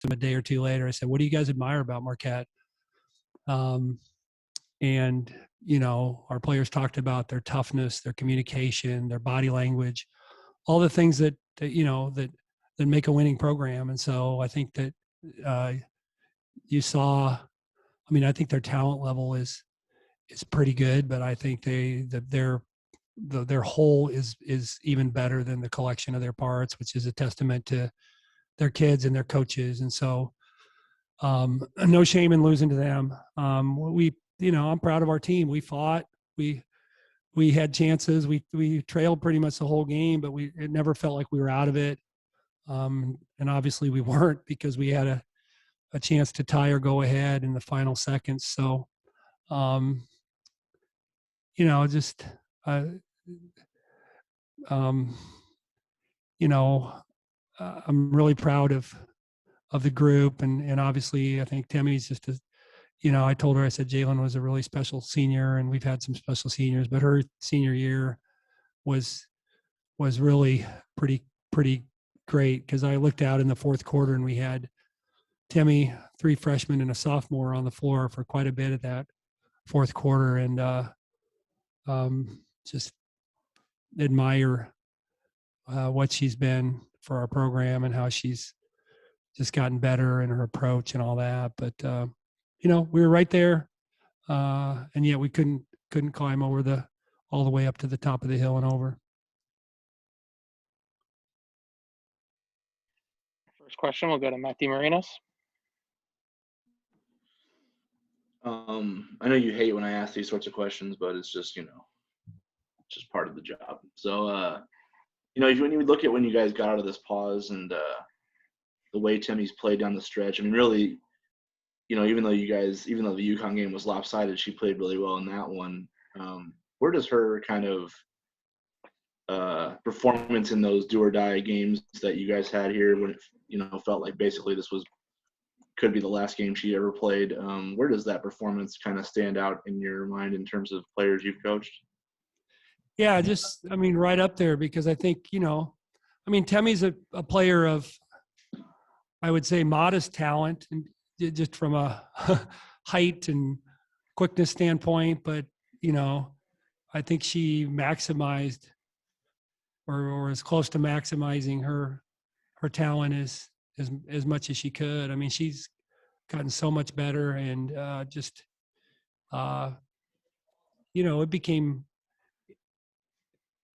them a day or two later. I said, "What do you guys admire about Marquette?" And our players talked about their toughness, their communication, their body language, all the things that make a winning program. And so I think that you saw. I mean, I think their talent level is pretty good, but I think their whole is even better than the collection of their parts, which is a testament to their kids and their coaches. And so, no shame in losing to them. I'm proud of our team. We fought. We had chances. We trailed pretty much the whole game, but it never felt like we were out of it. And obviously we weren't, because we had a chance to tie or go ahead in the final seconds. So, just, I'm really proud of the group. And obviously I think Timmy's just I told her, I said, Jalen was a really special senior, and we've had some special seniors, but her senior year was really pretty great, because I looked out in the fourth quarter and we had Timmy, 3 freshmen and a sophomore on the floor for quite a bit of that fourth quarter. And just admire what she's been for our program and how she's just gotten better in her approach and all that. But, we were right there, and yet we couldn't climb over all the way up to the top of the hill and over. First question, we'll go to Matthew Marinos. I know you hate when I ask these sorts of questions, but it's just, just part of the job. So, when you look at when you guys got out of this pause and the way Timmy's played down the stretch, I mean, really, even though the UConn game was lopsided, she played really well in that one. Where does her kind of performance in those do or die games that you guys had here, when it felt like basically this could be the last game she ever played, where does that performance kind of stand out in your mind in terms of players you've coached? Yeah, right up there, because I think, Timmy's a player of, I would say, modest talent, and just from a height and quickness standpoint. But, I think she maximized or as close to maximizing her talent as much as she could. I mean, she's gotten so much better, and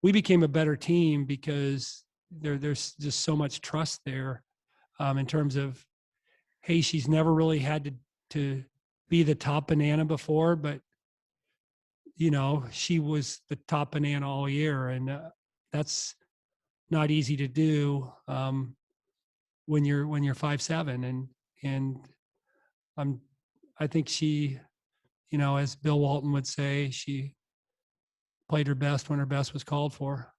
we became a better team because there's just so much trust there, in terms of, hey, she's never really had to be the top banana before, but she was the top banana all year, and that's not easy to do when you're 5'7", and I think she, as Bill Walton would say, she played her best when her best was called for.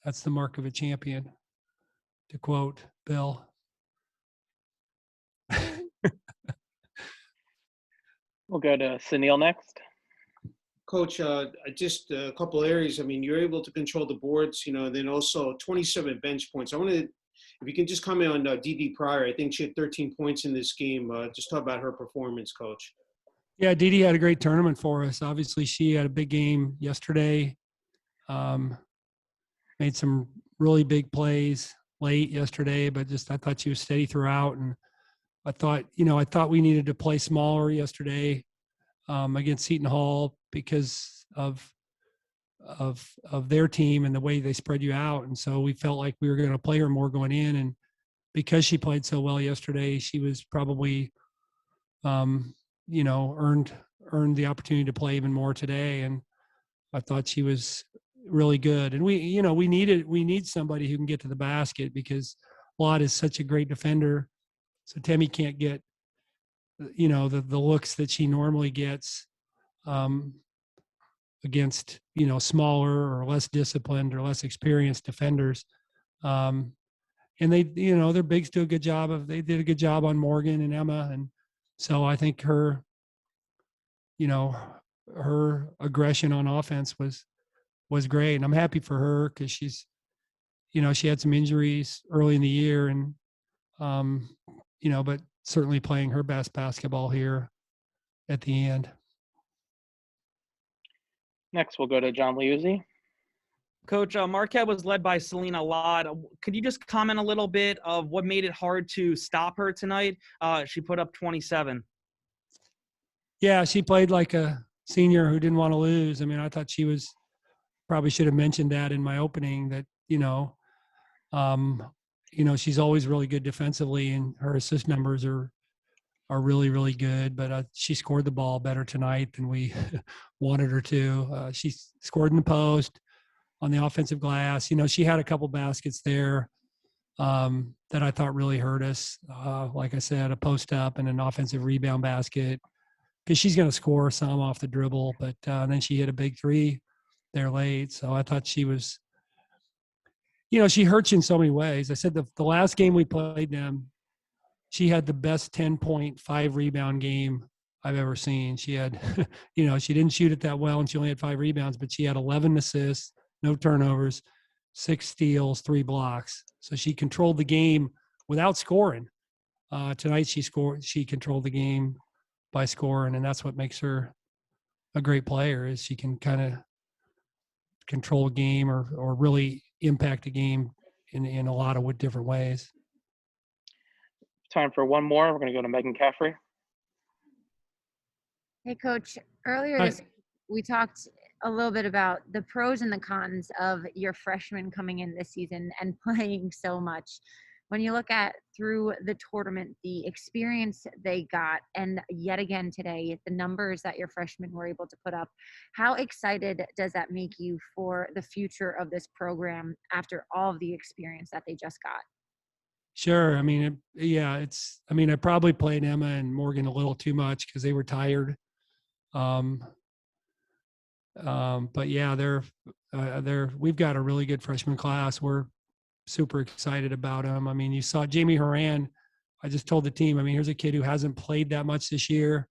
That's the mark of a champion, to quote Bill. We'll go to Sunil next. Coach, just a couple areas. I mean, you're able to control the boards, then also 27 bench points. I wanted, if you can just comment on Dee Pryor. I think she had 13 points in this game. Just talk about her performance, Coach. Yeah, Dee had a great tournament for us. Obviously, she had a big game yesterday. Made some really big plays late yesterday, but I thought she was steady throughout. And I thought we needed to play smaller yesterday against Seton Hall because of their team and the way they spread you out. And so we felt like we were going to play her more going in. And because she played so well yesterday, she was probably, earned the opportunity to play even more today. And I thought she was really good. And we need somebody who can get to the basket, because Lott is such a great defender. So Timmy can't get, the looks that she normally gets against, smaller or less disciplined or less experienced defenders. And they, their bigs do a good job they did a good job on Morgan and Emma. And so I think her aggression on offense was great. And I'm happy for her, because she's, she had some injuries early in the year, and but certainly playing her best basketball here at the end. Next, we'll go to John Liuzzi. Coach, Marquette was led by Selena Lott. Could you just comment a little bit of what made it hard to stop her tonight? She put up 27. Yeah, she played like a senior who didn't want to lose. I mean, I thought probably should have mentioned that in my opening that, she's always really good defensively and her assist numbers are really, really good, but she scored the ball better tonight than we wanted her to. She scored in the post on the offensive glass. She had a couple baskets there that I thought really hurt us. Like I said, a post up and an offensive rebound basket, because she's going to score some off the dribble, but then she hit a big three there late. So I thought she was, she hurts you in so many ways. I said the last game we played them, she had the best 10.5 rebound game I've ever seen. She had, she didn't shoot it that well and she only had 5 rebounds, but she had 11 assists, no turnovers, 6 steals, 3 blocks. So she controlled the game without scoring. Tonight she controlled the game by scoring, and that's what makes her a great player, is she can kind of control a game or really impact a game in a lot of different ways. Time for one more. We're going to go to Megan Caffrey. Hey, Coach. Earlier Hi. we talked a little bit about the pros and the cons of your freshmen coming in this season and playing so much. When you look at through the tournament, the experience they got, and yet again today, the numbers that your freshmen were able to put up, how excited does that make you for the future of this program after all of the experience that they just got? Sure. I mean, I probably played Emma and Morgan a little too much because they were tired. But yeah, we've got a really good freshman class. We're super excited about them. I mean, you saw Jamie Horan. I just told the team, I mean, here's a kid who hasn't played that much this year.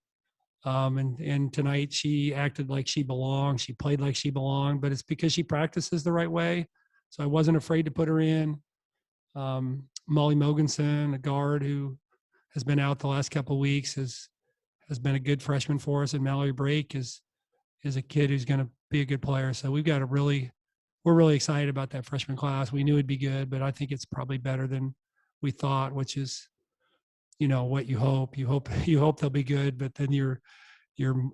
And tonight she acted like she belonged. She played like she belonged, but it's because she practices the right way. So I wasn't afraid to put her in. Molly Mogensen, a guard who has been out the last couple of weeks, has been a good freshman for us. And Mallory Brake is a kid who's going to be a good player. So we're really excited about that freshman class. We knew it'd be good, but I think it's probably better than we thought, which is, what you hope. You hope they'll be good, but then you're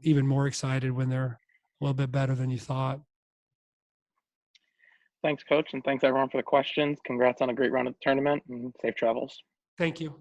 even more excited when they're a little bit better than you thought. Thanks, Coach, and thanks everyone for the questions. Congrats on a great run of the tournament and safe travels. Thank you.